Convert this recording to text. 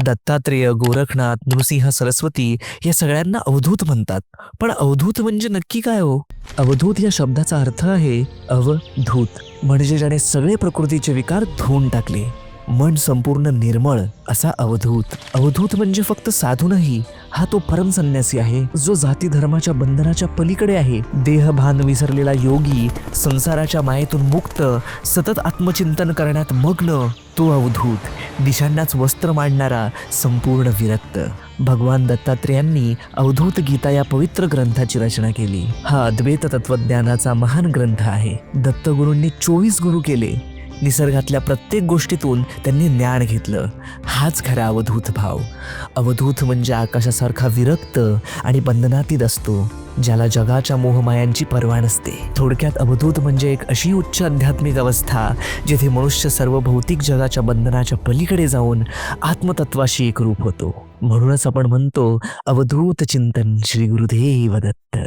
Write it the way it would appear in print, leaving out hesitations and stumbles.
दत्तात्रेय, गोरखनाथ, नृसिंह, सरस्वती या सगळ्यांना अवधूत म्हणतात. पण अवधूत म्हणजे नक्की काय हो? अवधूत या शब्दाचा अर्थ आहे अवधूत, म्हणजे ज्याने सगळे प्रकृतीचे विकार धुवून टाकले, मन संपूर्ण निर्मळ असा अवधूत. अवधूत म्हणजे फक्त साधू नाही, हा तो परम संन्यासी आहे जो जाती धर्माच्या बंधनाच्या पलीकडे आहे. देहभान विसरलेला योगी, संसाराच्या मायेतून मुक्त, सतत आत्मचिंतन करण्यात मग्न तो अवधूत. दिशांनाच वस्त्र मांडणारा संपूर्ण विरक्त. भगवान दत्तात्रेयांनी अवधूत गीता या पवित्र ग्रंथाची रचना केली. हा अद्वैत तत्वज्ञानाचा महान ग्रंथ आहे. दत्तगुरूंनी 24 गुरु केले. निसर्गातल्या प्रत्येक गोष्टीतून त्यांनी ज्ञान घेतलं. हाच खरा अवधूत भाव. अवधूत म्हणजे आकाशासारखा विरक्त आणि बंधनातीत असतो, ज्याला जगाच्या मोहमायांची पर्वा नसते. थोडक्यात अवधूत म्हणजे एक अशी उच्च आध्यात्मिक अवस्था जिथे मनुष्य सर्व भौतिक जगाच्या बंधनाच्या पलीकडे जाऊन आत्मतत्वाशी एकरूप होतो. म्हणूनच आपण म्हणतो अवधूत चिंतन श्री गुरुदेव दत्त.